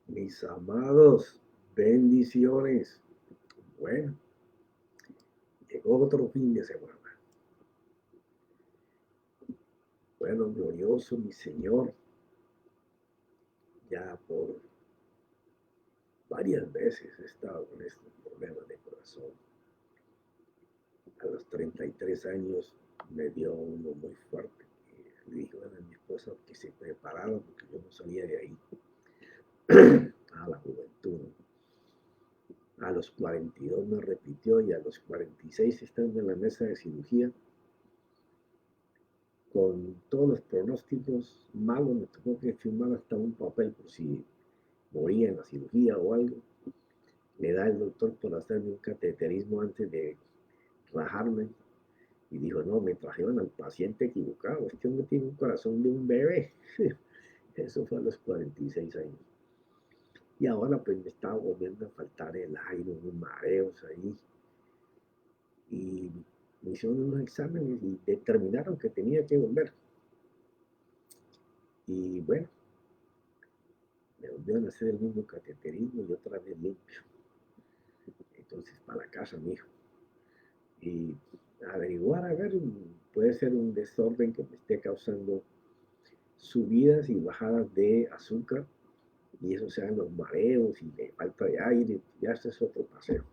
Mis amados, bendiciones. Bueno, llegó otro fin de semana. Bueno, glorioso mi Señor, ya por varias veces he estado con estos problemas de corazón. A los 33 años me dio uno muy fuerte. Le dije a mi esposa que se preparara porque yo no salía de ahí a la juventud. A los 42 me repitió y a los 46 estando en la mesa de cirugía con todos los pronósticos malos, me tocó que firmar hasta un papel por si moría en la cirugía o algo. Le da el doctor por hacerme un cateterismo antes de rajarme y dijo, no, me trajeron al paciente equivocado, este hombre tiene un corazón de un bebé. Eso fue a los 46 años. Y ahora pues me estaba volviendo a faltar el aire, unos mareos ahí. Y me hicieron unos exámenes y determinaron que tenía que volver. Y bueno, me volvieron a hacer el mismo cateterismo y otra vez limpio. Entonces, para la casa, mi hijo. Y averiguar, a ver, puede ser un desorden que me esté causando subidas y bajadas de azúcar y eso sean los mareos y de falta de aire. Ya este es otro paseo.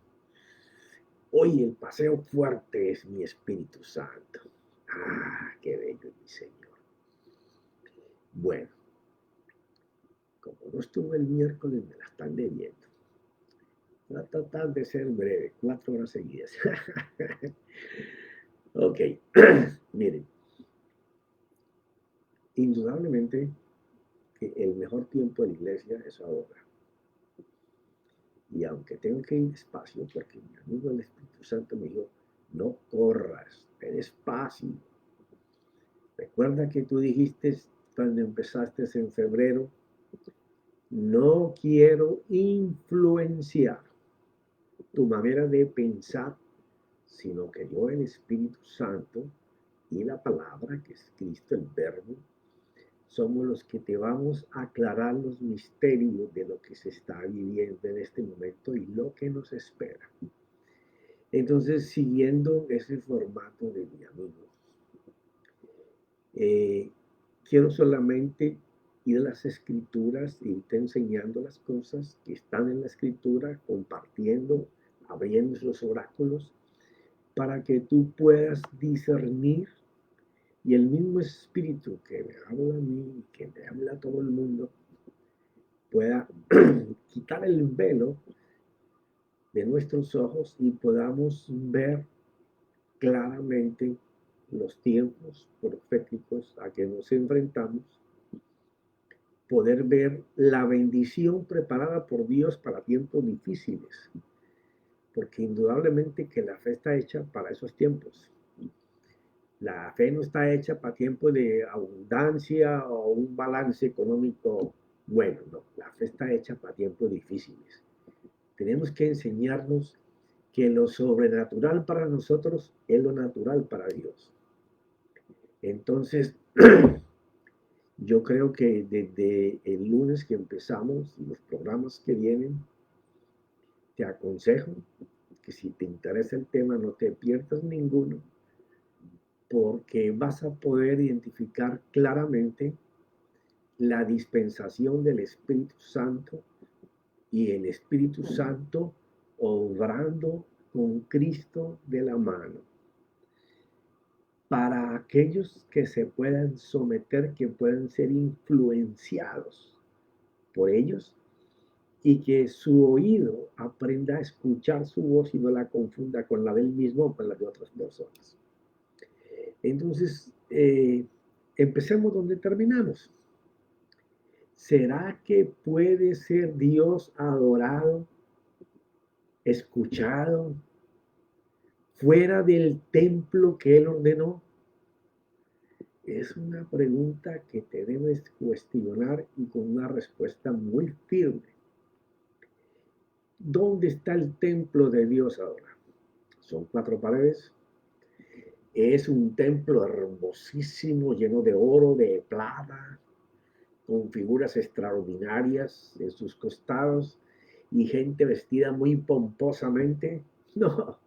Hoy el paseo fuerte es mi Espíritu Santo. Ah, qué bello es mi Señor. Bueno, como no estuve el miércoles, me la están debiendo. Voy a tratar de ser breve, 4 horas seguidas. Ok, miren, indudablemente que el mejor tiempo de la iglesia es ahora. Y aunque tengo que ir despacio, porque mi amigo el Espíritu Santo me dijo, no corras, ve despacio. Recuerda que tú dijiste cuando empezaste en febrero, no quiero influenciar tu manera de pensar, sino que yo, el Espíritu Santo y la palabra, que es Cristo, el Verbo, somos los que te vamos a aclarar los misterios de lo que se está viviendo en este momento y lo que nos espera. Entonces, siguiendo ese formato de mi amigo, eh, quiero solamente ir a las escrituras e irte enseñando las cosas que están en la escritura, compartiendo, abriendo los oráculos, para que tú puedas discernir y el mismo espíritu que me habla a mí, que me habla a todo el mundo, pueda quitar el velo de nuestros ojos y podamos ver claramente los tiempos proféticos a que nos enfrentamos, poder ver la bendición preparada por Dios para tiempos difíciles, porque indudablemente que la fe está hecha para esos tiempos. La fe no está hecha para tiempos de abundancia o un balance económico bueno, no, la fe está hecha para tiempos difíciles. Tenemos que enseñarnos que lo sobrenatural para nosotros es lo natural para Dios. Entonces, yo creo que desde el lunes que empezamos, los programas que vienen, te aconsejo que si te interesa el tema no te pierdas ninguno, porque vas a poder identificar claramente la dispensación del Espíritu Santo y el Espíritu Santo obrando con Cristo de la mano. Para aquellos que se puedan someter, que puedan ser influenciados por ellos y que su oído aprenda a escuchar su voz y no la confunda con la del mismo o con la de otras personas. Entonces, empecemos donde terminamos. ¿Será que puede ser Dios adorado, escuchado, fuera del templo que Él ordenó? Es una pregunta que te debes cuestionar y con una respuesta muy firme. ¿Dónde está el templo de Dios ahora? Son 4 paredes. Es un templo hermosísimo, lleno de oro, de plata, con figuras extraordinarias en sus costados y gente vestida muy pomposamente. No,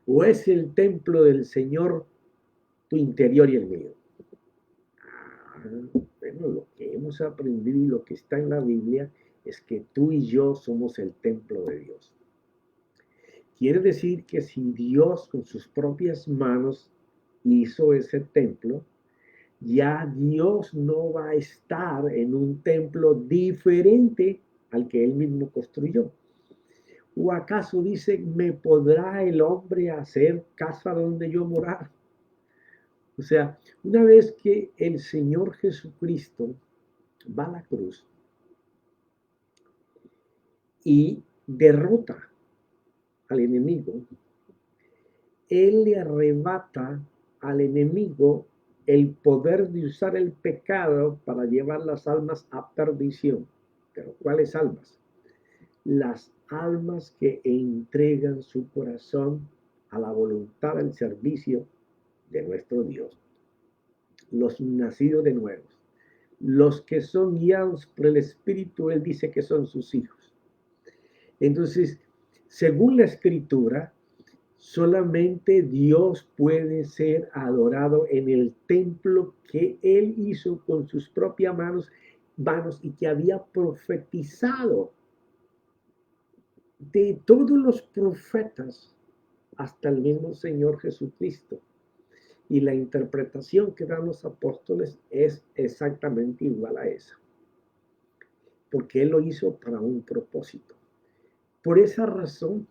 o es el templo del Señor tu interior y el mío. Bueno, lo que hemos aprendido y lo que está en la Biblia es que tú y yo somos el templo de Dios. Quiere decir que si Dios con sus propias manos hizo ese templo, ya Dios no va a estar en un templo diferente al que él mismo construyó. ¿O acaso dice, me podrá el hombre hacer casa donde yo morar? O sea, una vez que el Señor Jesucristo va a la cruz y derrota al enemigo, Él le arrebata al enemigo el poder de usar el pecado para llevar las almas a perdición. Pero ¿cuáles almas? Las almas que entregan su corazón a la voluntad del servicio de nuestro Dios. Los nacidos de nuevo. Los que son guiados por el Espíritu, Él dice que son sus hijos. Entonces, según la Escritura, solamente Dios puede ser adorado en el templo que Él hizo con sus propias manos y que había profetizado de todos los profetas hasta el mismo Señor Jesucristo. Y la interpretación que dan los apóstoles es exactamente igual a esa, porque Él lo hizo para un propósito. Por esa razón,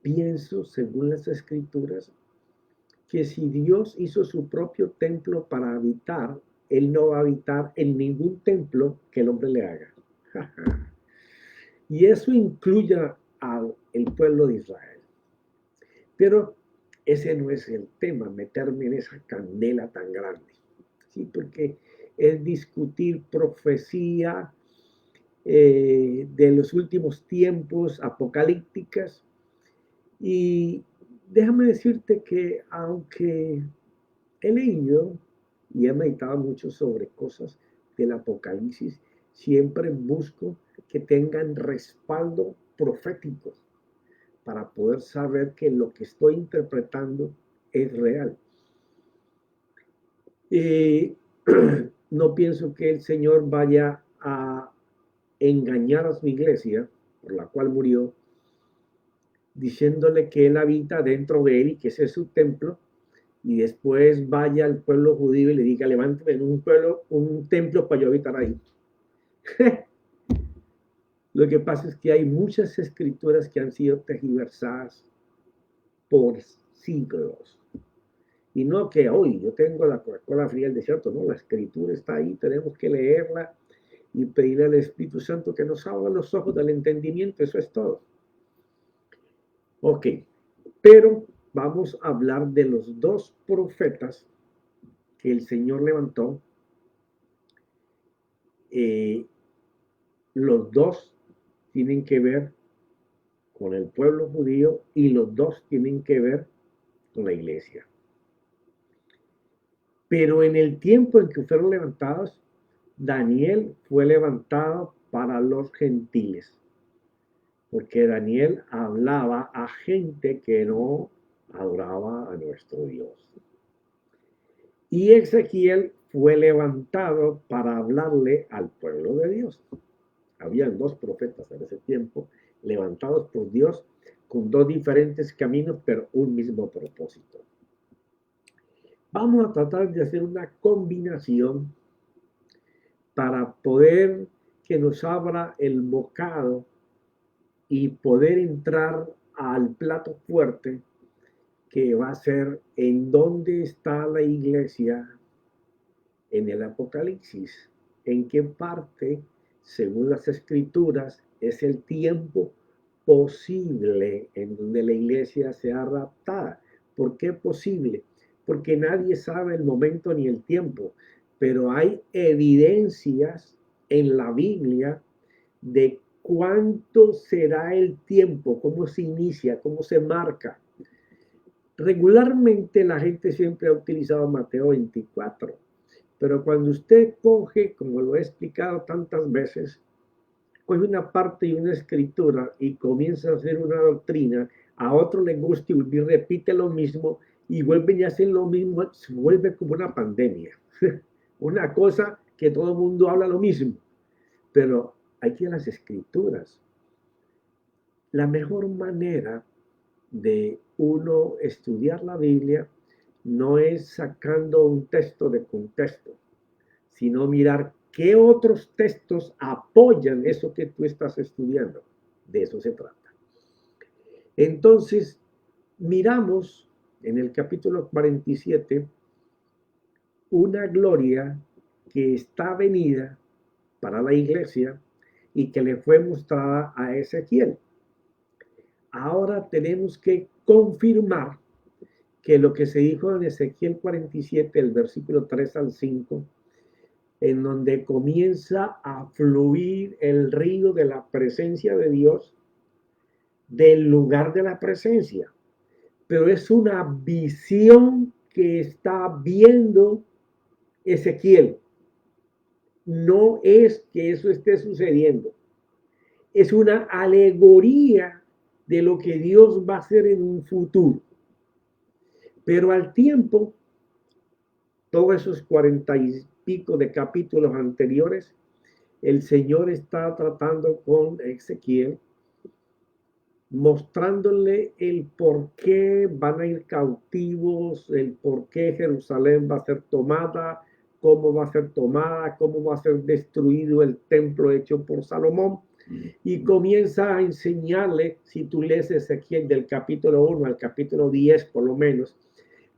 pienso, según las Escrituras, que si Dios hizo su propio templo para habitar, Él no va a habitar en ningún templo que el hombre le haga. Y eso incluye al pueblo de Israel. Pero ese no es el tema, meterme en esa candela tan grande. ¿Sí? Porque es discutir profecía de los últimos tiempos apocalípticas. Y déjame decirte que aunque he leído y he meditado mucho sobre cosas del Apocalipsis, siempre busco que tengan respaldo profético para poder saber que lo que estoy interpretando es real. No pienso que el Señor vaya a engañar a su iglesia, por la cual murió, diciéndole que Él habita dentro de Él y que ese es su templo, y después vaya al pueblo judío y le diga, levántame en un templo para yo habitar ahí. Lo que pasa es que hay muchas escrituras que han sido tergiversadas por siglos. Y no que hoy yo tengo la Coca-Cola fría del desierto, no, la escritura está ahí, tenemos que leerla y pedirle al Espíritu Santo que nos abra los ojos del entendimiento, eso es todo. Ok, pero vamos a hablar de los dos profetas que el Señor levantó. Los dos tienen que ver con el pueblo judío y los dos tienen que ver con la iglesia. Pero en el tiempo en que fueron levantados, Daniel fue levantado para los gentiles, porque Daniel hablaba a gente que no adoraba a nuestro Dios. Y Ezequiel fue levantado para hablarle al pueblo de Dios. Habían dos profetas en ese tiempo, levantados por Dios con dos diferentes caminos, pero un mismo propósito. Vamos a tratar de hacer una combinación para poder que nos abra el bocado y poder entrar al plato fuerte que va a ser en dónde está la iglesia en el Apocalipsis, en qué parte, según las escrituras, es el tiempo posible en donde la iglesia sea raptada. ¿Por qué posible? Porque nadie sabe el momento ni el tiempo, pero hay evidencias en la Biblia de cuánto será el tiempo, cómo se inicia, cómo se marca. Regularmente la gente siempre ha utilizado Mateo 24, Pero cuando usted coge, como lo he explicado tantas veces, coge una parte y una escritura y comienza a hacer una doctrina, a otro le gusta y repite lo mismo y vuelven y hacen lo mismo, se vuelve como una pandemia. Una cosa que todo el mundo habla lo mismo, pero hay que ir a las escrituras. La mejor manera de uno estudiar la Biblia no es sacando un texto de contexto, sino mirar qué otros textos apoyan eso que tú estás estudiando. De eso se trata. Entonces, miramos en el capítulo 47 una gloria que está venida para la iglesia y que le fue mostrada a Ezequiel. Ahora tenemos que confirmar que lo que se dijo en Ezequiel 47, el versículo 3 al 5, en donde comienza a fluir el río de la presencia de Dios del lugar de la presencia. Pero es una visión que está viendo Ezequiel. No es que eso esté sucediendo. Es una alegoría de lo que Dios va a hacer en un futuro. Pero al tiempo, todos esos 40 y pico de capítulos anteriores, el Señor está tratando con Ezequiel, mostrándole el por qué van a ir cautivos, el por qué Jerusalén va a ser tomada, cómo va a ser tomada, cómo va a ser destruido el templo hecho por Salomón. Y comienza a enseñarle, si tú lees Ezequiel del capítulo 1 al capítulo 10 por lo menos,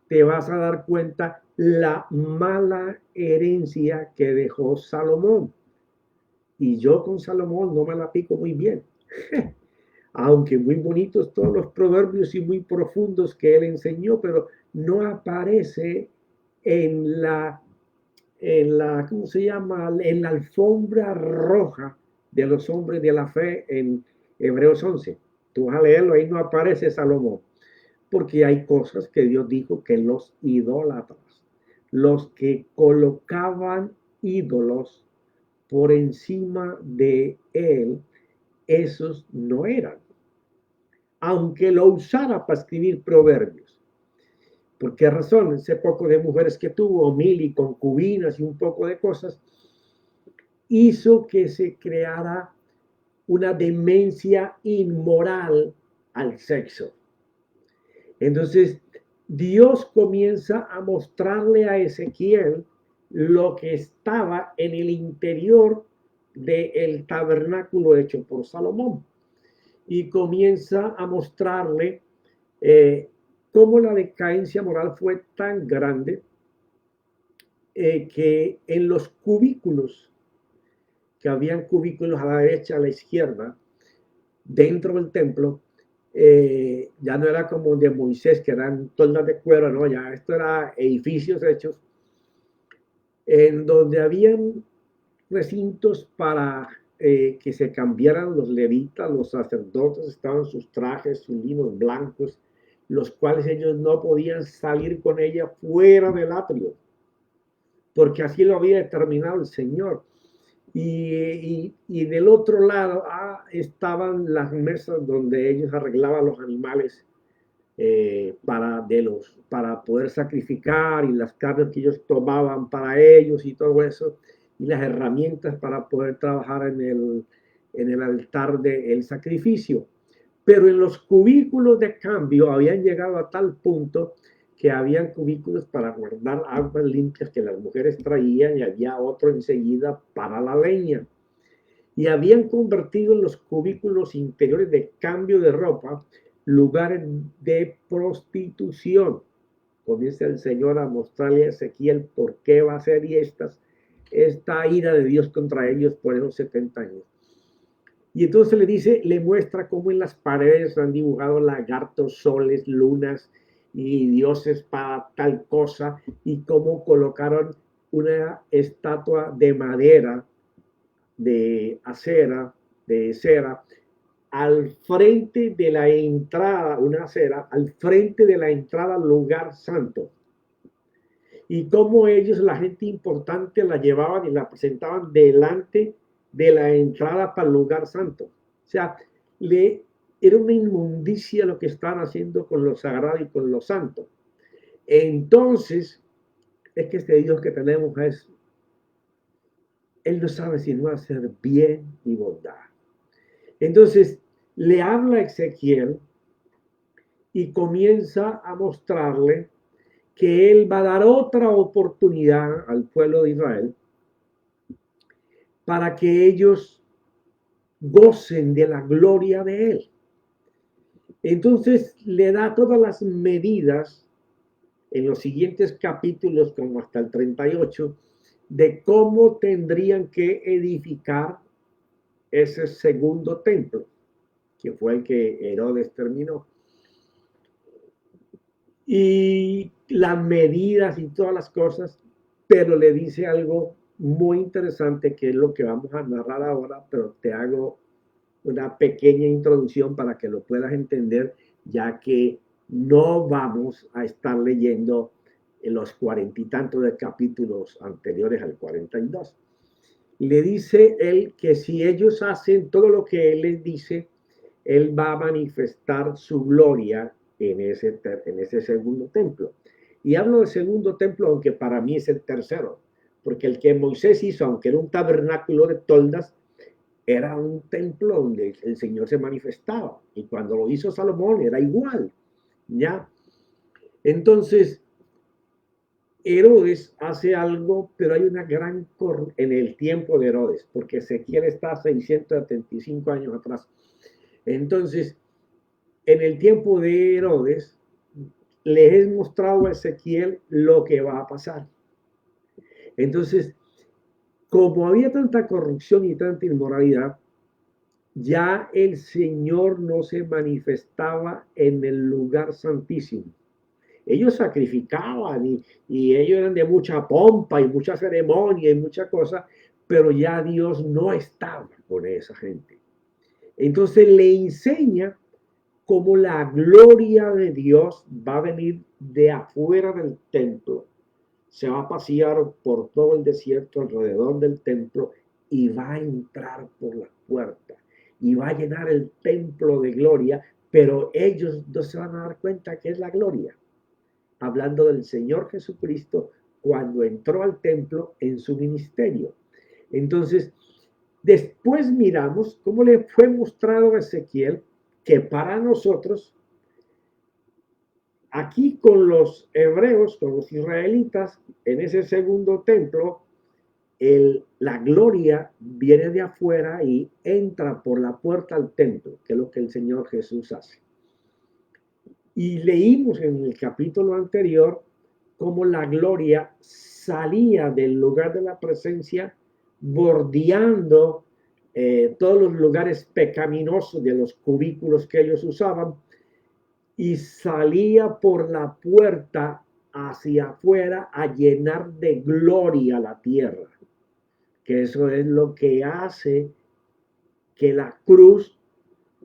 te vas a dar cuenta la mala herencia que dejó Salomón. Y yo con Salomón no me la pico muy bien. Aunque muy bonitos todos los proverbios y muy profundos que él enseñó, pero no aparece ¿cómo se llama? En la alfombra roja de los hombres de la fe en Hebreos 11. Tú vas a leerlo, ahí no aparece Salomón, porque hay cosas que Dios dijo que los idólatras, los que colocaban ídolos por encima de él, esos no eran, aunque lo usara para escribir proverbios. ¿Por qué razón? Ese poco de mujeres que tuvo, 1000 y concubinas y un poco de cosas, hizo que se creara una demencia inmoral al sexo. Entonces, Dios comienza a mostrarle a Ezequiel lo que estaba en el interior del tabernáculo hecho por Salomón. Y comienza a mostrarle cómo la decadencia moral fue tan grande que en los cubículos, que habían cubículos a la derecha, a la izquierda, dentro del templo, ya no era como de Moisés, que eran toldas de cuero, no, ya esto era edificios hechos, en donde habían recintos para que se cambiaran los levitas, los sacerdotes, estaban sus trajes, sus linos blancos, los cuales ellos no podían salir con ella fuera del atrio, porque así lo había determinado el Señor. Y del otro lado estaban las mesas donde ellos arreglaban los animales para poder sacrificar, y las carnes que ellos tomaban para ellos y todo eso, y las herramientas para poder trabajar en el altar del sacrificio. Pero en los cubículos de cambio habían llegado a tal punto que habían cubículos para guardar aguas limpias que las mujeres traían, y había otro enseguida para la leña. Y habían convertido en los cubículos interiores de cambio de ropa lugares de prostitución. Comienza el Señor a mostrarle a Ezequiel por qué va a ser y esta ira de Dios contra ellos por esos 70 años. Y entonces le dice, le muestra cómo en las paredes han dibujado lagartos, soles, lunas y dioses para tal cosa, y cómo colocaron una estatua de madera, de acera, de cera, al frente de la entrada, una acera, al frente de la entrada al lugar santo. y cómo ellos, la gente importante, la llevaban y la presentaban delante de la entrada para el lugar santo. O sea, era una inmundicia lo que estaban haciendo con lo sagrado y con lo santo. Entonces, es que este Dios que tenemos Él no sabe si no hacer bien y bondad. Entonces, le habla a Ezequiel y comienza a mostrarle que Él va a dar otra oportunidad al pueblo de Israel para que ellos gocen de la gloria de Él. Entonces le da todas las medidas en los siguientes capítulos, como hasta el 38, de cómo tendrían que edificar ese segundo templo, que fue el que Herodes terminó. Y las medidas y todas las cosas, pero le dice algo muy interesante que es lo que vamos a narrar ahora, pero te hago una pequeña introducción para que lo puedas entender, ya que no vamos a estar leyendo en los 40 y tantos de capítulos anteriores al 42. Le dice él que si ellos hacen todo lo que él les dice, él va a manifestar su gloria en ese segundo templo. Y hablo del segundo templo, aunque para mí es el tercero, porque el que Moisés hizo, aunque era un tabernáculo de toldas, era un templo donde el Señor se manifestaba. Y cuando lo hizo Salomón era igual, ¿ya? Entonces, Herodes hace algo, pero hay una gran en el tiempo de Herodes, porque Ezequiel está 675 años atrás. Entonces, en el tiempo de Herodes, les he mostrado a Ezequiel lo que va a pasar. Entonces, como había tanta corrupción y tanta inmoralidad, ya el Señor no se manifestaba en el lugar santísimo. Ellos sacrificaban y ellos eran de mucha pompa y mucha ceremonia y mucha cosa, pero ya Dios no estaba con esa gente. Entonces le enseña cómo la gloria de Dios va a venir de afuera del templo, se va a pasear por todo el desierto alrededor del templo y va a entrar por la puerta y va a llenar el templo de gloria, pero ellos no se van a dar cuenta que es la gloria. Hablando del Señor Jesucristo cuando entró al templo en su ministerio. Entonces, después miramos cómo le fue mostrado a Ezequiel que para nosotros, aquí con los hebreos, con los israelitas, en ese segundo templo, la gloria viene de afuera y entra por la puerta al templo, que es lo que el Señor Jesús hace. Y leímos en el capítulo anterior cómo la gloria salía del lugar de la presencia, bordeando todos los lugares pecaminosos de los cubículos que ellos usaban, y salía por la puerta hacia afuera a llenar de gloria la tierra. Que eso es lo que hace que la cruz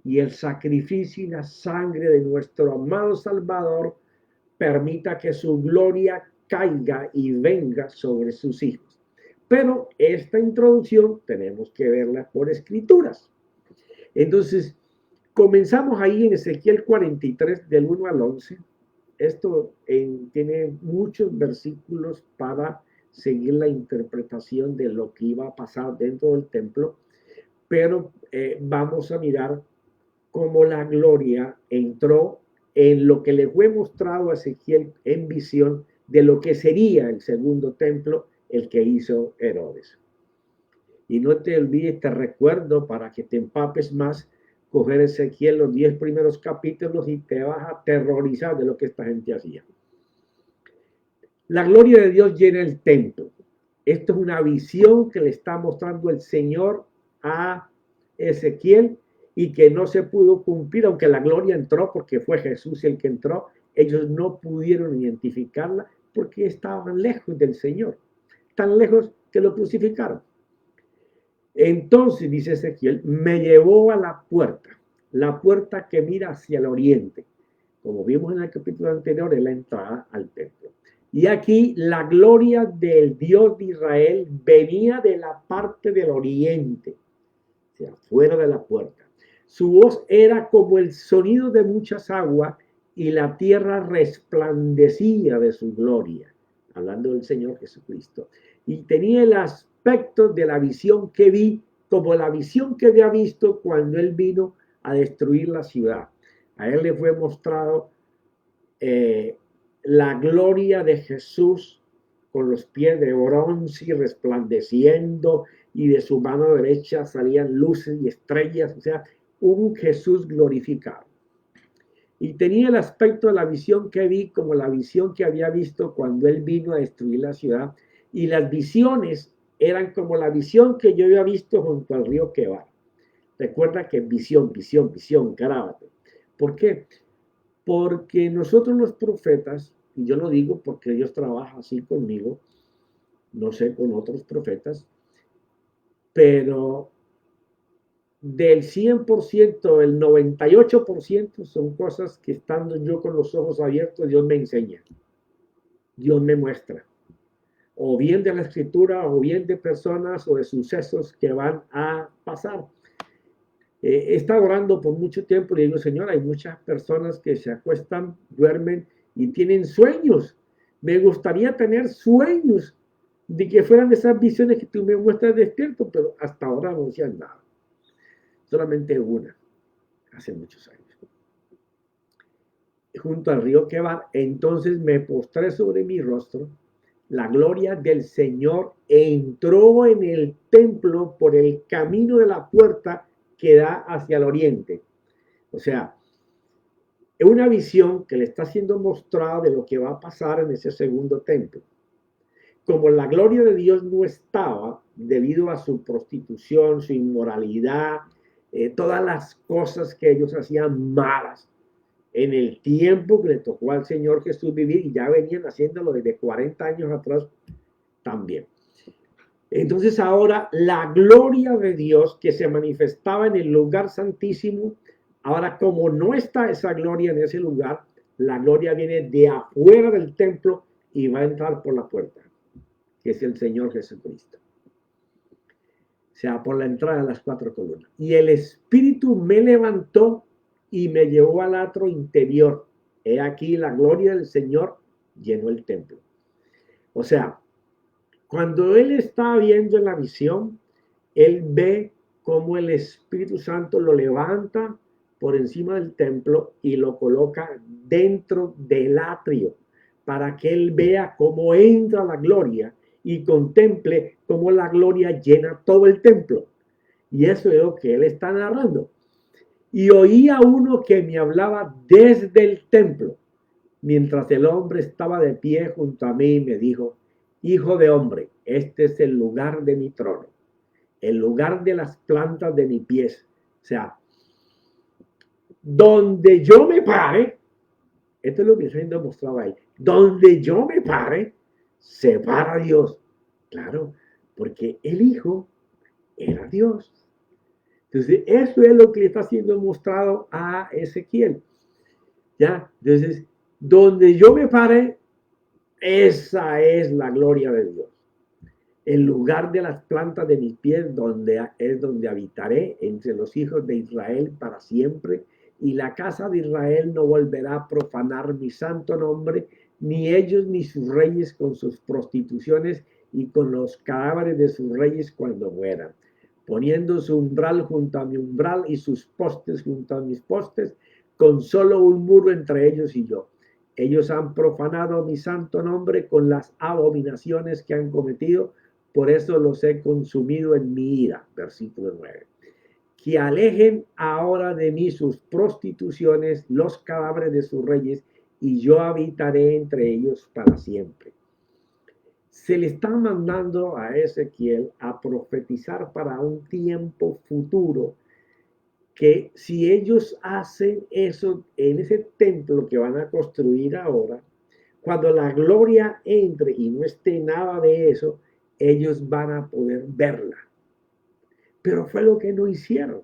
y el sacrificio y la sangre de nuestro amado Salvador permita que su gloria caiga y venga sobre sus hijos. Pero esta introducción tenemos que verla por escrituras. Entonces, comenzamos ahí en Ezequiel 43, del 1 al 11. Esto tiene muchos versículos para seguir la interpretación de lo que iba a pasar dentro del templo, pero vamos a mirar cómo la gloria entró en lo que le fue mostrado a Ezequiel en visión de lo que sería el segundo templo, el que hizo Herodes. Y no te olvides, te recuerdo para que te empapes más, coger Ezequiel los 10 primeros capítulos y te vas a aterrorizar de lo que esta gente hacía. La gloria de Dios llena el templo. Esto es una visión que le está mostrando el Señor a Ezequiel y que no se pudo cumplir, aunque la gloria entró porque fue Jesús el que entró. Ellos no pudieron identificarla porque estaban lejos del Señor, tan lejos que lo crucificaron. Entonces, dice Ezequiel, me llevó a la puerta que mira hacia el oriente. Como vimos en el capítulo anterior, es la entrada al templo. Y aquí la gloria del Dios de Israel venía de la parte del oriente, o sea, fuera de la puerta. Su voz era como el sonido de muchas aguas y la tierra resplandecía de su gloria, hablando del Señor Jesucristo. Y tenía el aspecto de la visión que vi, como la visión que había visto cuando él vino a destruir la ciudad. A él le fue mostrado eh, la gloria de Jesús con los pies de bronce resplandeciendo, y de su mano derecha salían luces y estrellas, o sea, un Jesús glorificado. Y tenía el aspecto de la visión que vi como la visión que había visto cuando él vino a destruir la ciudad, y las visiones eran como la visión que yo había visto junto al río Quebar. Recuerda que visión, visión, visión, grábate. ¿Por qué? Porque nosotros los profetas, y yo lo digo porque Dios trabaja así conmigo, no sé con otros profetas, pero del 100%, el 98% son cosas que estando yo con los ojos abiertos, Dios me enseña, Dios me muestra, o bien de la escritura, o bien de personas o de sucesos que van a pasar. He estado orando por mucho tiempo y digo, Señor, hay muchas personas que se acuestan, duermen y tienen sueños. Me gustaría tener sueños de que fueran esas visiones que tú me muestras despierto, pero hasta ahora no se han dado. Solamente una, hace muchos años. Junto al río Quebar, entonces me postré sobre mi rostro. La gloria del Señor entró en el templo por el camino de la puerta que da hacia el oriente. O sea, es una visión que le está siendo mostrada de lo que va a pasar en ese segundo templo. Como la gloria de Dios no estaba debido a su prostitución, su inmoralidad, todas las cosas que ellos hacían malas en el tiempo que le tocó al Señor Jesús vivir, y ya venían haciéndolo desde 40 años atrás también. Entonces ahora la gloria de Dios que se manifestaba en el lugar santísimo, ahora como no está esa gloria en ese lugar, la gloria viene de afuera del templo y va a entrar por la puerta, que es el Señor Jesucristo. O sea, por la entrada de las 4 columnas. Y el Espíritu me levantó y me llevó al atrio interior. He aquí la gloria del Señor llenó el templo. O sea, cuando él está viendo en la visión, él ve cómo el Espíritu Santo lo levanta por encima del templo y lo coloca dentro del atrio para que él vea cómo entra la gloria y contemple cómo la gloria llena todo el templo. Y eso es lo que él está narrando. Y oí a uno que me hablaba desde el templo, mientras el hombre estaba de pie junto a mí, y me dijo: Hijo de hombre, este es el lugar de mi trono, el lugar de las plantas de mis pies. O sea, donde yo me pare, esto es lo que se mostraba ahí, donde yo me pare, se para Dios. Claro, porque el Hijo era Dios. Entonces, eso es lo que le está siendo mostrado a Ezequiel. ¿Ya? Entonces, donde yo me pare, esa es la gloria de Dios. El lugar de las plantas de mis pies es donde habitaré entre los hijos de Israel para siempre, y la casa de Israel no volverá a profanar mi santo nombre, ni ellos ni sus reyes con sus prostituciones y con los cadáveres de sus reyes cuando mueran, poniendo su umbral junto a mi umbral y sus postes junto a mis postes, con solo un muro entre ellos y yo. Ellos han profanado mi santo nombre con las abominaciones que han cometido, por eso los he consumido en mi ira. Versículo 9. Que alejen ahora de mí sus prostituciones, los cadáveres de sus reyes, y yo habitaré entre ellos para siempre. Se le está mandando a Ezequiel a profetizar para un tiempo futuro, que si ellos hacen eso en ese templo que van a construir ahora, cuando la gloria entre y no esté nada de eso, ellos van a poder verla. Pero fue lo que no hicieron.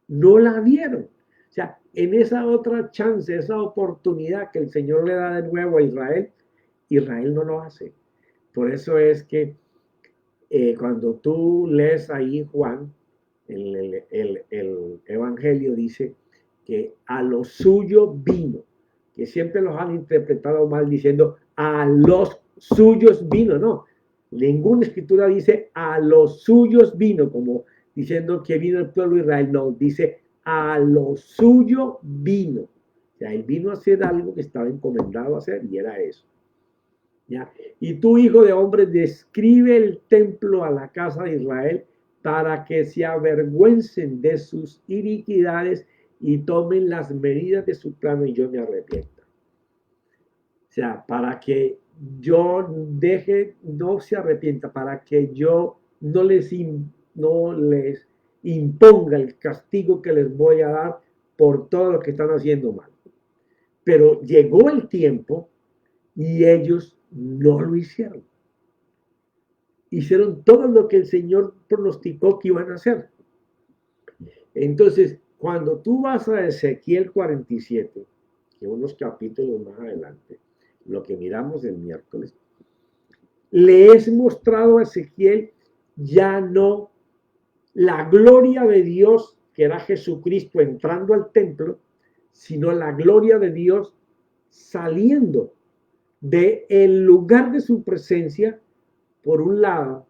No la vieron. O sea, en esa otra chance, esa oportunidad que el Señor le da de nuevo a Israel, Israel no lo hace. Por eso es que cuando tú lees ahí Juan, el Evangelio dice que a lo suyo vino, que siempre los han interpretado mal diciendo a los suyos vino, no. Ninguna escritura dice a los suyos vino, como diciendo que vino el pueblo de Israel, no, dice a lo suyo vino. O sea, él vino a hacer algo que estaba encomendado a hacer y era eso. ¿Ya? Y tú, hijo de hombre, describe el templo a la casa de Israel para que se avergüencen de sus iniquidades y tomen las medidas de su plano y yo me arrepienta. O sea, para que yo no se arrepienta, para que yo no les imponga el castigo que les voy a dar por todo lo que están haciendo mal. Pero llegó el tiempo y ellos no lo hicieron. Hicieron todo lo que el Señor pronosticó que iban a hacer. Entonces, cuando tú vas a Ezequiel 47, que unos capítulos más adelante, lo que miramos el miércoles, le es mostrado a Ezequiel ya no la gloria de Dios, que era Jesucristo entrando al templo, sino la gloria de Dios saliendo del lugar de su presencia. Por un lado,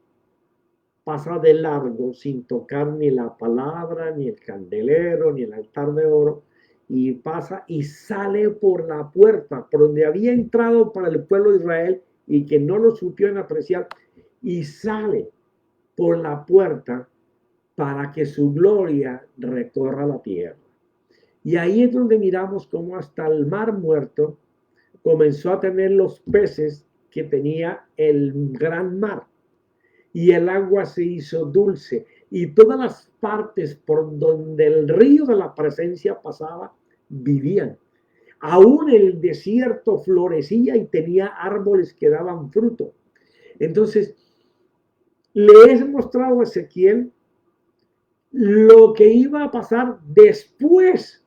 pasa de largo sin tocar ni la palabra, ni el candelero, ni el altar de oro, y pasa y sale por la puerta, por donde había entrado para el pueblo de Israel y que no lo supieron apreciar, y sale por la puerta para que su gloria recorra la tierra. Y ahí es donde miramos cómo hasta el mar muerto comenzó a tener los peces que tenía el gran mar. Y el agua se hizo dulce. Y todas las partes por donde el río de la presencia pasaba, vivían. Aún el desierto florecía y tenía árboles que daban fruto. Entonces, le he mostrado a Ezequiel lo que iba a pasar después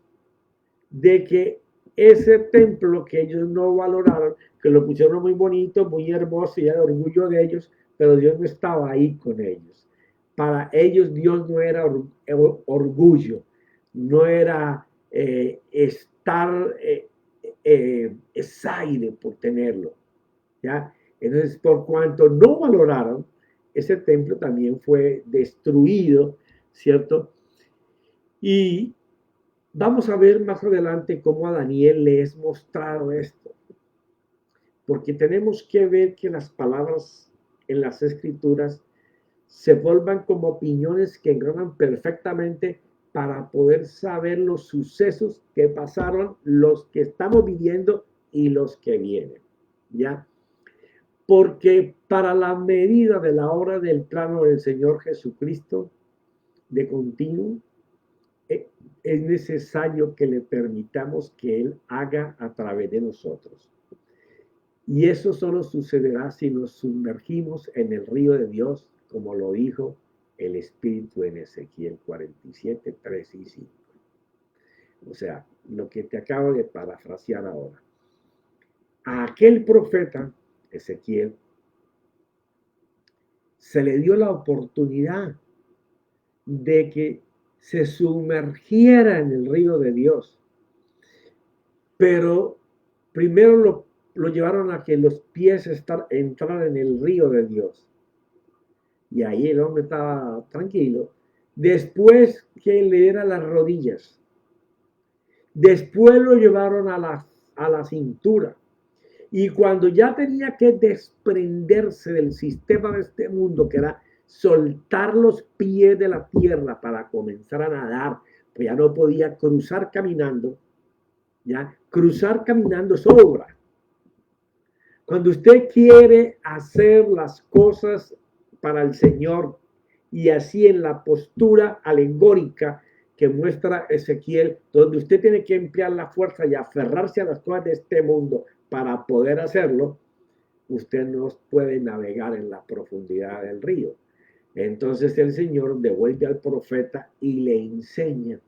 de que ese templo que ellos no valoraron, que lo pusieron muy bonito, muy hermoso y era orgullo de ellos, pero Dios no estaba ahí con ellos. Para ellos Dios no era orgullo, no era estar exaire por tenerlo. ¿Ya? Entonces, por cuanto no valoraron, ese templo también fue destruido, ¿cierto? Y vamos a ver más adelante cómo a Daniel le es mostrado esto, porque tenemos que ver que las palabras en las escrituras se vuelvan como opiniones que engranan perfectamente para poder saber los sucesos que pasaron, los que estamos viviendo y los que vienen, ¿ya? Porque para la medida de la obra del plano del Señor Jesucristo, de continuo, es necesario que le permitamos que Él haga a través de nosotros. Y eso solo sucederá si nos sumergimos en el río de Dios, como lo dijo el Espíritu en Ezequiel 47, 3 y 5. O sea, lo que te acabo de parafrasear ahora. A aquel profeta, Ezequiel, se le dio la oportunidad de que se sumergiera en el río de Dios. Pero primero lo llevaron a que los pies entraran en el río de Dios. Y ahí el hombre estaba tranquilo. Después que le diera las rodillas. Después lo llevaron a la cintura. Y cuando ya tenía que desprenderse del sistema de este mundo, que era soltar los pies de la tierra para comenzar a nadar, pues ya no podía cruzar caminando. ¿Ya? Cruzar caminando es obra. Cuando usted quiere hacer las cosas para el Señor y así en la postura alegórica que muestra Ezequiel, donde usted tiene que emplear la fuerza y aferrarse a las cosas de este mundo para poder hacerlo, usted no puede navegar en la profundidad del río. Entonces el Señor devuelve al profeta y le enseña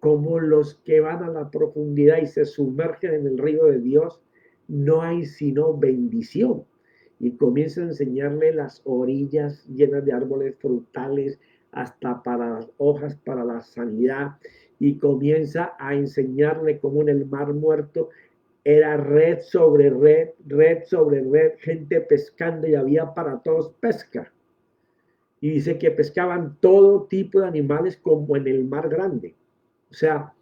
cómo los que van a la profundidad y se sumergen en el río de Dios no hay sino bendición. Y comienza a enseñarle las orillas llenas de árboles frutales, hasta para las hojas, para la sanidad. Y comienza a enseñarle cómo en el mar muerto era red sobre red, red sobre red, gente pescando y había para todos pesca. Y dice que pescaban todo tipo de animales como en el mar grande. O sea,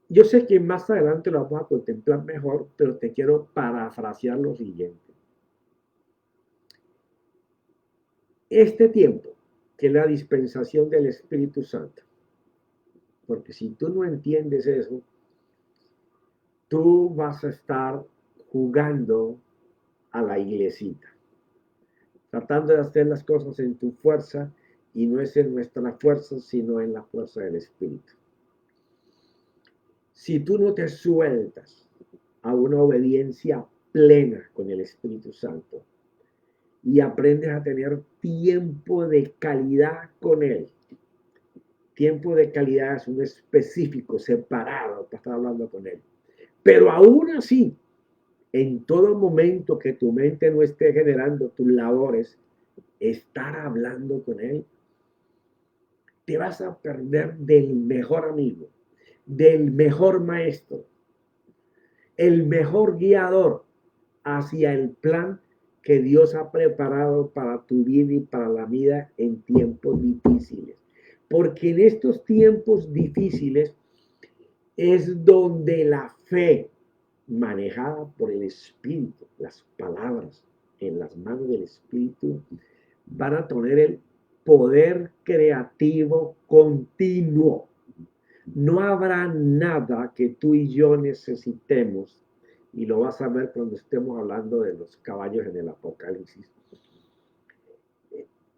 yo sé que más adelante lo vamos a contemplar mejor, pero te quiero parafrasear lo siguiente. Este tiempo, que es la dispensación del Espíritu Santo, porque si tú no entiendes eso, tú vas a estar jugando a la iglesita, tratando de hacer las cosas en tu fuerza, y no es en nuestra fuerza, sino en la fuerza del Espíritu. Si tú no te sueltas a una obediencia plena con el Espíritu Santo y aprendes a tener tiempo de calidad con Él, tiempo de calidad es un específico, separado, para estar hablando con Él. Pero aún así, en todo momento que tu mente no esté generando tus labores, estar hablando con Él, te vas a perder del mejor amigo, del mejor maestro, el mejor guiador hacia el plan que Dios ha preparado para tu vida y para la vida en tiempos difíciles. Porque en estos tiempos difíciles es donde la fe manejada por el Espíritu, las palabras en las manos del Espíritu, van a tener el poder creativo continuo. No habrá nada que tú y yo necesitemos, y lo vas a ver cuando estemos hablando de los caballos en el Apocalipsis,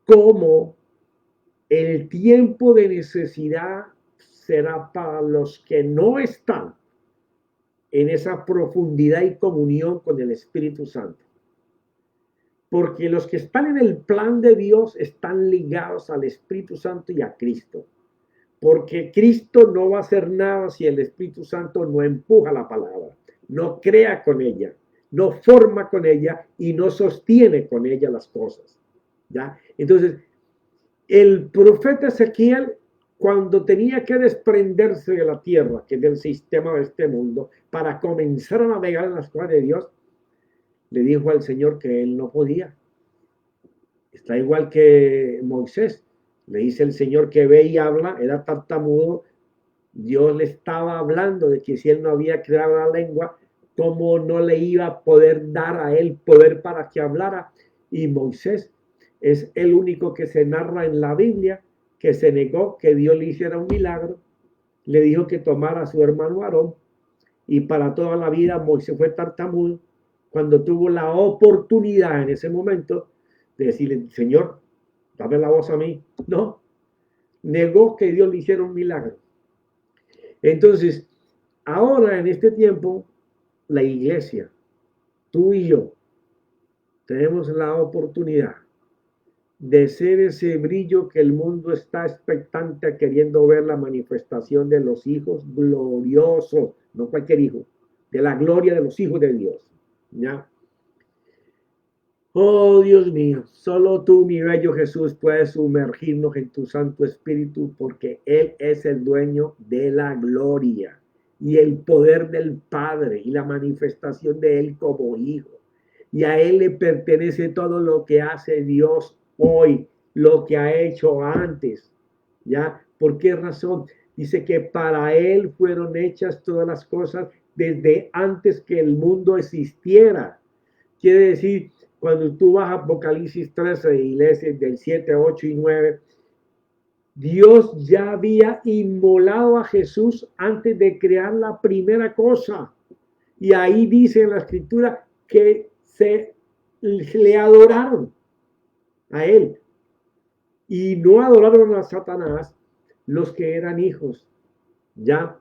como el tiempo de necesidad será para los que no están en esa profundidad y comunión con el Espíritu Santo. Porque los que están en el plan de Dios están ligados al Espíritu Santo y a Cristo. Porque Cristo no va a hacer nada si el Espíritu Santo no empuja la palabra, no crea con ella, no forma con ella y no sostiene con ella las cosas. ¿Ya? Entonces, el profeta Ezequiel, cuando tenía que desprenderse de la tierra, que es del sistema de este mundo, para comenzar a navegar en las cosas de Dios, le dijo al Señor que él no podía. Está igual que Moisés. Le dice el Señor que ve y habla, era tartamudo. Dios le estaba hablando de que si él no había creado la lengua, cómo no le iba a poder dar a él poder para que hablara. Y Moisés es el único que se narra en la Biblia que se negó que Dios le hiciera un milagro. Le dijo que tomara a su hermano Aarón, y para toda la vida Moisés fue tartamudo. Cuando tuvo la oportunidad en ese momento de decirle, Señor, dame la voz a mí, no, negó que Dios le hiciera un milagro. Entonces, ahora en este tiempo, la iglesia, tú y yo, tenemos la oportunidad de ser ese brillo que el mundo está expectante, queriendo ver la manifestación de los hijos gloriosos, no cualquier hijo, de la gloria de los hijos de Dios. ¿Ya? Oh Dios mío, solo tú, mi bello Jesús, puedes sumergirnos en tu Santo Espíritu, porque Él es el dueño de la gloria y el poder del Padre y la manifestación de Él como Hijo. Y a Él le pertenece todo lo que hace Dios hoy, lo que ha hecho antes. ¿Ya? ¿Por qué razón? Dice que para Él fueron hechas todas las cosas desde antes que el mundo existiera. Quiere decir, cuando tú vas a Apocalipsis 13 y lees del 7, 8 y 9, Dios ya había inmolado a Jesús antes de crear la primera cosa. Y ahí dice en la escritura que se le adoraron a él. Y no adoraron a Satanás los que eran hijos. Ya.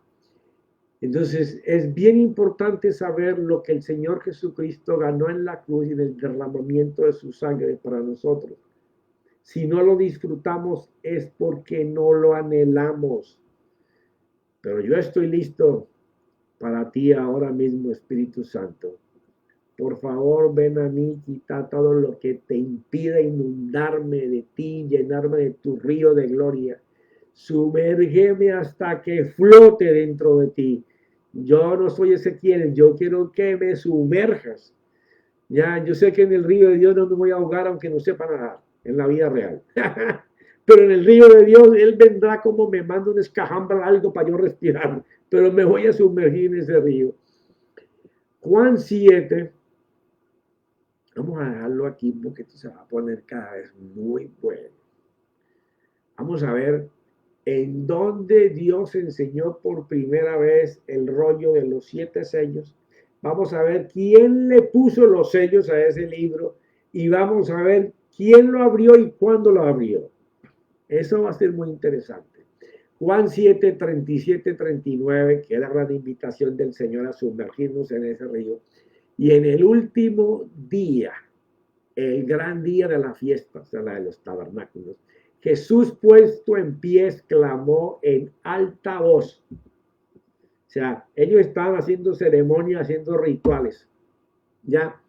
Entonces es bien importante saber lo que el Señor Jesucristo ganó en la cruz y en el derramamiento de su sangre para nosotros. Si no lo disfrutamos es porque no lo anhelamos. Pero yo estoy listo para ti ahora mismo, Espíritu Santo. Por favor, ven a mí, quita todo lo que te impide inundarme de ti, llenarme de tu río de gloria. Sumérgeme hasta que flote dentro de ti. Yo no soy Ezequiel, yo quiero que me sumerjas. Ya, yo sé que en el río de Dios no me voy a ahogar aunque no sepa nadar en la vida real. Pero en el río de Dios Él vendrá como me manda un escajambra, algo para yo respirar. Pero me voy a sumergir en ese río. Juan 7. Vamos a dejarlo aquí porque esto se va a poner cada vez muy bueno. Vamos a ver en dónde Dios enseñó por primera vez el rollo de los 7 sellos. Vamos a ver quién le puso los sellos a ese libro y vamos a ver quién lo abrió y cuándo lo abrió. Eso va a ser muy interesante. Juan 7, 37, 39, que es la gran invitación del Señor a sumergirnos en ese río. Y en el último día, el gran día de la fiesta, o sea, la de los tabernáculos, Jesús puesto en pie clamó en alta voz. O sea, ellos estaban haciendo ceremonias, haciendo rituales, ¿ya?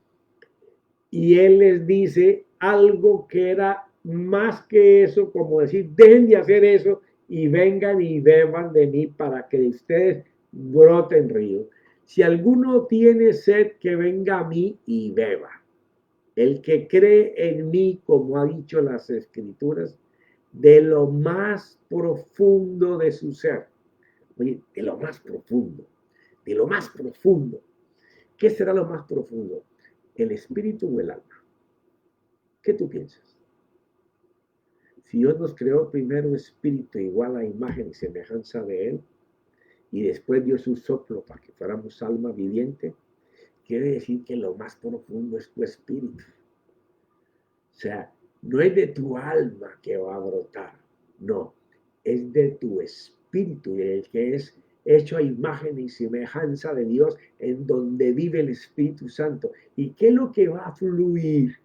Y Él les dice algo que era más que eso, como decir, dejen de hacer eso y vengan y beban de mí para que de ustedes broten río. Si alguno tiene sed, que venga a mí y beba. El que cree en mí, como ha dicho las Escrituras, de lo más profundo de su ser. Oye, de lo más profundo, de lo más profundo. ¿Qué será lo más profundo? ¿El espíritu o el alma? ¿Qué tú piensas? Si Dios nos creó primero espíritu igual a imagen y semejanza de Él, y después dio su soplo para que fuéramos alma viviente, quiere decir que lo más profundo es tu espíritu. O sea, no es de tu alma que va a brotar, no, es de tu espíritu, el que es hecho a imagen y semejanza de Dios, en donde vive el Espíritu Santo. ¿Y qué es lo que va a fluir?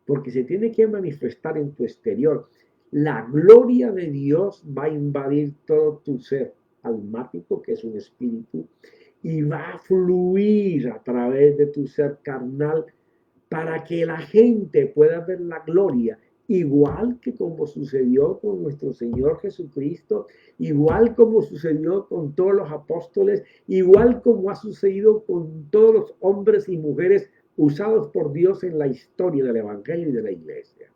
Porque se tiene que manifestar en tu exterior. La gloria de Dios va a invadir todo tu ser almático, que es un espíritu, y va a fluir a través de tu ser carnal para que la gente pueda ver la gloria, igual que como sucedió con nuestro Señor Jesucristo, igual como sucedió con todos los apóstoles, igual como ha sucedido con todos los hombres y mujeres usados por Dios en la historia del Evangelio y de la Iglesia.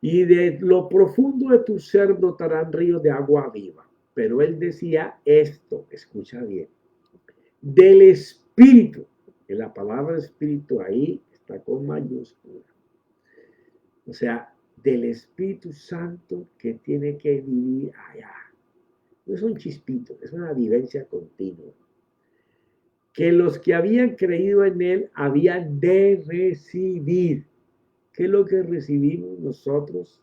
Y de lo profundo de tu ser brotarán ríos de agua viva. Pero él decía esto, escucha bien, del Espíritu. En la palabra espíritu ahí está con mayúscula. O sea, del Espíritu Santo que tiene que vivir allá. No es un chispito, es una vivencia continua. Que los que habían creído en Él habían de recibir. ¿Qué es lo que recibimos nosotros,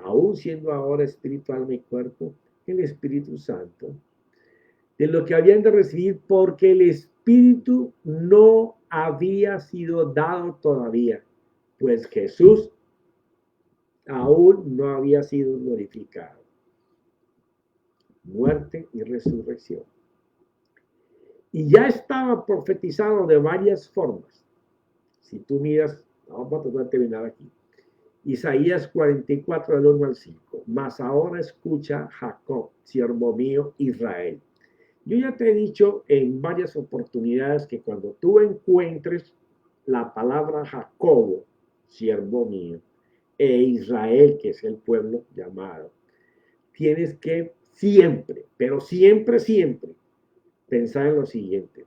aún siendo ahora espíritu, alma y cuerpo? El Espíritu Santo. De lo que habían de recibir, porque el Espíritu no había sido dado todavía, pues Jesús aún no había sido glorificado. Muerte y resurrección. Y ya estaba profetizado de varias formas. Si tú miras, vamos a tratar de terminar aquí. Isaías 44, del 1 al 5. Mas ahora escucha, Jacob, siervo mío, Israel. Yo ya te he dicho en varias oportunidades que cuando tú encuentres la palabra Jacobo, siervo mío, e Israel, que es el pueblo llamado, tienes que siempre, pero siempre, siempre, pensar en lo siguiente.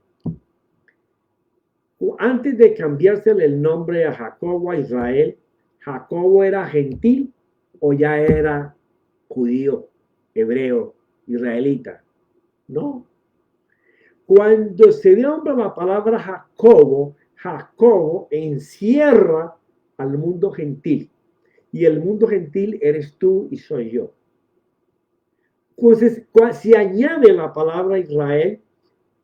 Antes de cambiársele el nombre a Jacobo a Israel, ¿Jacobo era gentil o ya era judío, hebreo, israelita? No. Cuando se nombra la palabra Jacobo, Jacobo encierra al mundo gentil. Y el mundo gentil eres tú y soy yo. Entonces, si añade la palabra Israel,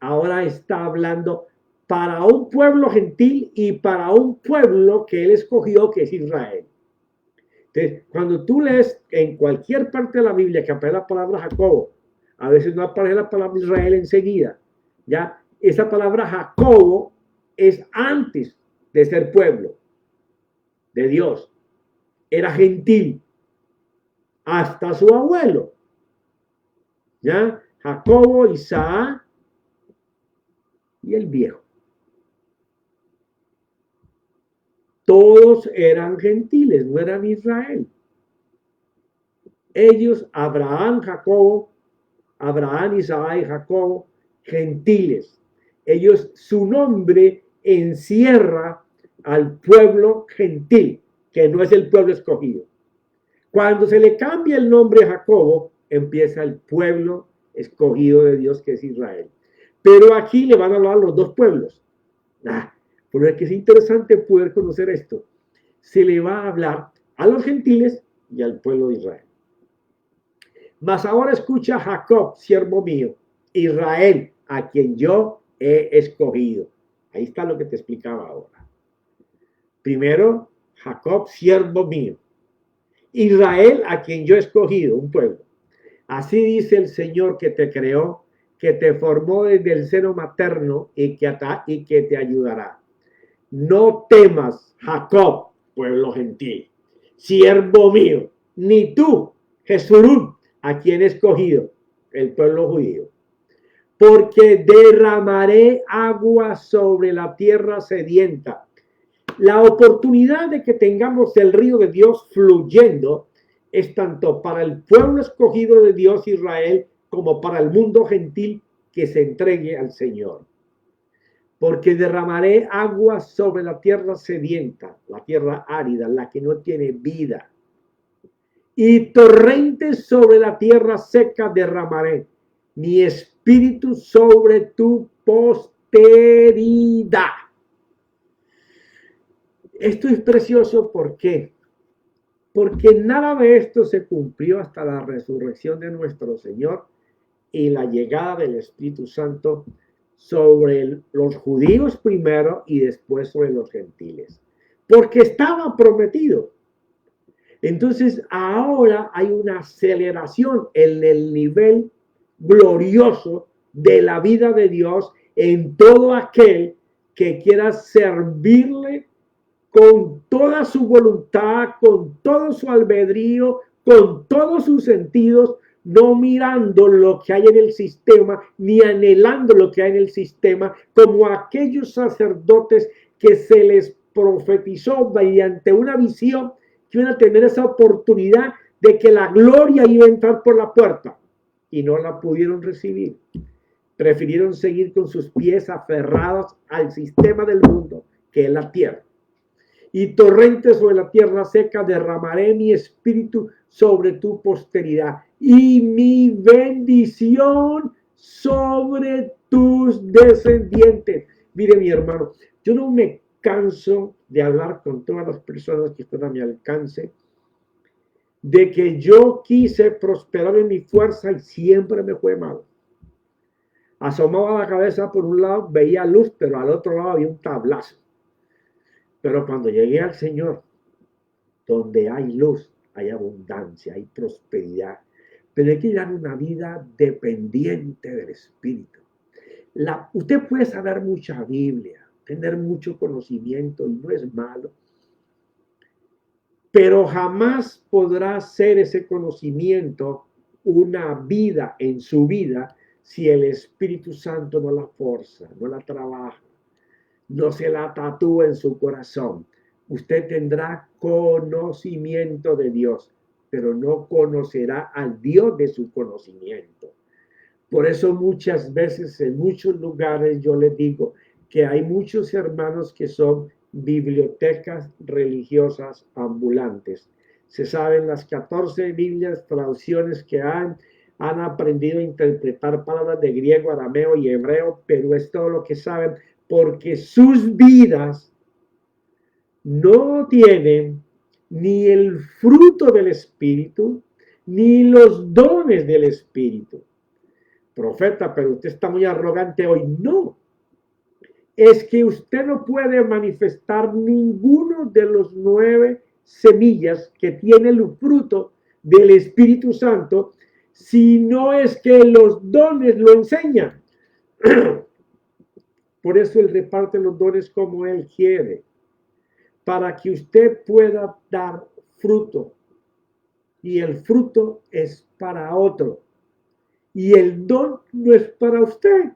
ahora está hablando para un pueblo gentil y para un pueblo que él escogió, que es Israel. Entonces, cuando tú lees en cualquier parte de la Biblia que aparece la palabra Jacobo, A veces no aparece la palabra Israel enseguida. Ya, esa palabra Jacobo es antes de ser pueblo de Dios. Era gentil hasta su abuelo. ¿Ya? Jacobo, Isaac y el viejo. Todos eran gentiles, no eran Israel. Ellos, Abraham, Isaac y Jacobo, gentiles. Ellos, su nombre encierra al pueblo gentil, que no es el pueblo escogido. Cuando se le cambia el nombre a Jacobo, empieza el pueblo escogido de Dios, que es Israel. Pero aquí le van a hablar a los dos pueblos. Pero es que es interesante poder conocer esto. Se le va a hablar a los gentiles y al pueblo de Israel. Mas ahora escucha a Jacob, siervo mío, Israel, a quien yo he escogido. Ahí está lo que te explicaba ahora. Primero, Jacob, siervo mío. Israel, a quien yo he escogido, un pueblo. Así dice el Señor que te creó, que te formó desde el seno materno y que te ayudará. No temas, Jacob, pueblo gentil, siervo mío, ni tú, Jesurún, a quien he escogido, el pueblo judío. Porque derramaré agua sobre la tierra sedienta. La oportunidad de que tengamos el río de Dios fluyendo es tanto para el pueblo escogido de Dios, Israel, como para el mundo gentil que se entregue al Señor. Porque derramaré agua sobre la tierra sedienta, la tierra árida, la que no tiene vida. Y torrentes sobre la tierra seca derramaré, mi espíritu sobre tu posteridad. Esto es precioso, ¿por qué? Porque nada de esto se cumplió hasta la resurrección de nuestro Señor y la llegada del Espíritu Santo sobre los judíos primero y después sobre los gentiles. Porque estaba prometido. Entonces ahora hay una aceleración en el nivel glorioso de la vida de Dios en todo aquel que quiera servirle con toda su voluntad, con todo su albedrío, con todos sus sentidos, no mirando lo que hay en el sistema, ni anhelando lo que hay en el sistema, como aquellos sacerdotes que se les profetizó mediante una visión que iban a tener esa oportunidad de que la gloria iba a entrar por la puerta y no la pudieron recibir. Prefirieron seguir con sus pies aferrados al sistema del mundo, que es la tierra. Y torrentes sobre la tierra seca derramaré mi espíritu sobre tu posteridad y mi bendición sobre tus descendientes. Mire, mi hermano, yo no me canso de hablar con todas las personas que están a mi alcance de que yo quise prosperar en mi fuerza y siempre me fue mal. Asomaba la cabeza por un lado, veía luz, pero al otro lado había un tablazo. Pero cuando llegué al Señor, donde hay luz, hay abundancia, hay prosperidad. Pero hay que llevar una vida dependiente del Espíritu. Usted puede saber mucha Biblia, tener mucho conocimiento, y no es malo. Pero jamás podrá ser ese conocimiento una vida en su vida si el Espíritu Santo no la forza, no la trabaja, no se la tatúa en su corazón. Usted tendrá conocimiento de Dios, pero no conocerá al Dios de su conocimiento. Por eso muchas veces en muchos lugares yo les digo que hay muchos hermanos que son bibliotecas religiosas ambulantes. Se saben las 14 Biblias, traducciones que han aprendido a interpretar palabras de griego, arameo y hebreo, pero es todo lo que saben porque sus vidas no tienen ni el fruto del Espíritu, ni los dones del Espíritu. Profeta, pero usted está muy arrogante hoy. No, es que usted no puede manifestar ninguno de los 9 semillas que tiene el fruto del Espíritu Santo si no es que los dones lo enseñan. Por eso Él reparte los dones como Él quiere, para que usted pueda dar fruto. Y el fruto es para otro. Y el don no es para usted.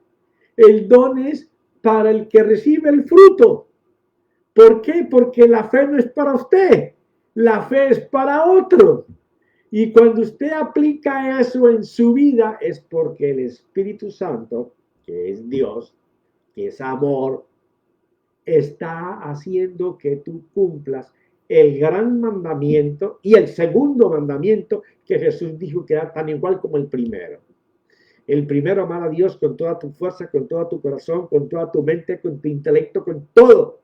El don es para el que recibe el fruto. ¿Por qué? Porque la fe no es para usted. La fe es para otro. Y cuando usted aplica eso en su vida es porque el Espíritu Santo, que es Dios, que es amor, está haciendo que tú cumplas el gran mandamiento y el segundo mandamiento que Jesús dijo que era tan igual como el primero. El primero, amar a Dios con toda tu fuerza, con todo tu corazón, con toda tu mente, con tu intelecto, con todo.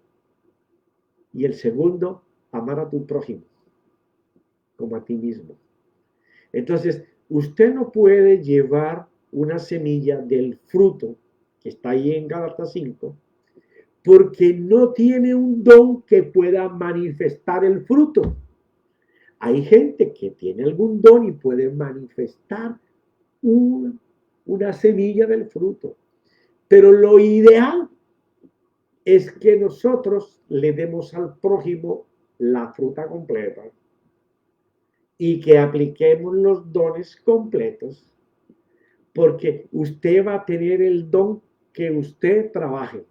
Y el segundo, amar a tu prójimo como a ti mismo. Entonces, usted no puede llevar una semilla del fruto que está ahí en Gálatas 5 porque no tiene un don que pueda manifestar el fruto. Hay gente que tiene algún don y puede manifestar una semilla del fruto. Pero lo ideal es que nosotros le demos al prójimo la fruta completa y que apliquemos los dones completos, porque usted va a tener el don que usted trabaje.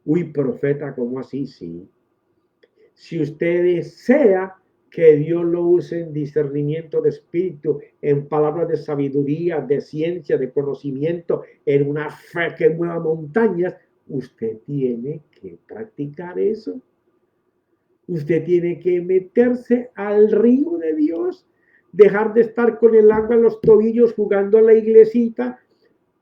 Uy, profeta, ¿cómo así? Sí. Si usted desea que Dios lo use en discernimiento de espíritu, en palabras de sabiduría, de ciencia, de conocimiento, en una fe que mueva montañas, usted tiene que practicar eso. Usted tiene que meterse al río de Dios, dejar de estar con el agua en los tobillos jugando a la iglesita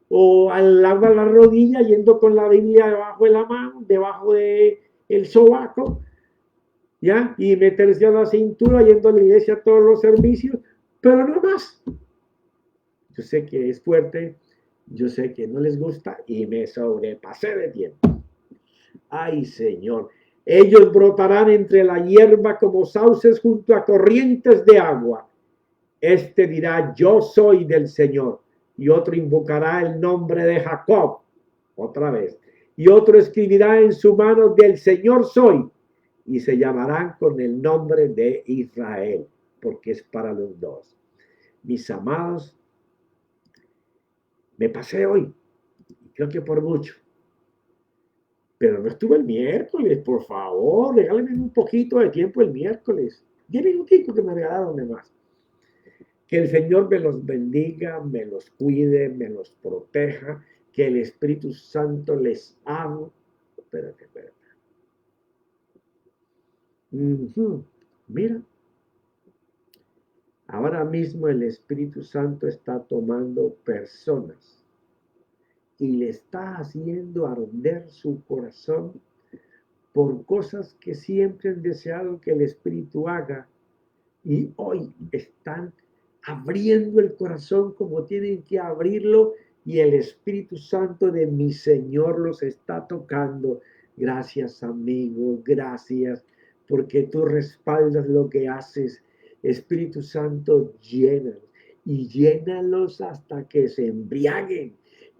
o al agua a la rodilla yendo con la Biblia debajo de la mano, debajo de el sobaco, ¿ya? Y meterse a la cintura yendo a la iglesia a todos los servicios, pero no más. Yo sé que es fuerte, yo sé que no les gusta y me sobrepasé de tiempo. Ay, Señor. Ellos brotarán entre la hierba como sauces junto a corrientes de agua. Este dirá, yo soy del Señor. Y otro invocará el nombre de Jacob. Otra vez. Y otro escribirá en su mano, del Señor soy. Y se llamarán con el nombre de Israel, porque es para los dos. Mis amados, me pasé hoy. Creo que por mucho. Pero no estuve el miércoles, por favor, regálenme un poquito de tiempo el miércoles. 10 minutitos que me regalaron de más. Que el Señor me los bendiga, me los cuide, me los proteja, que el Espíritu Santo les ame. Espérate. Mira, ahora mismo el Espíritu Santo está tomando personas y le está haciendo arder su corazón por cosas que siempre han deseado que el Espíritu haga y hoy están abriendo el corazón como tienen que abrirlo y el Espíritu Santo de mi Señor los está tocando. Gracias, amigo, gracias, porque tú respaldas lo que haces. Espíritu Santo, llénalos y llénalos hasta que se embriaguen,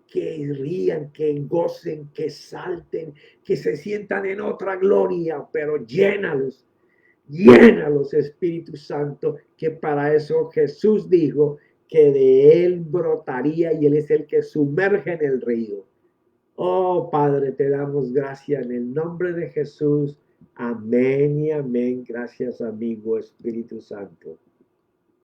que rían, que gocen, que salten, que se sientan en otra gloria, pero llénalos. Llénalos, Espíritu Santo, que para eso Jesús dijo que de él brotaría y él es el que sumerge en el río. Oh, Padre, te damos gracias en el nombre de Jesús. Amén y amén. Gracias, amigo Espíritu Santo.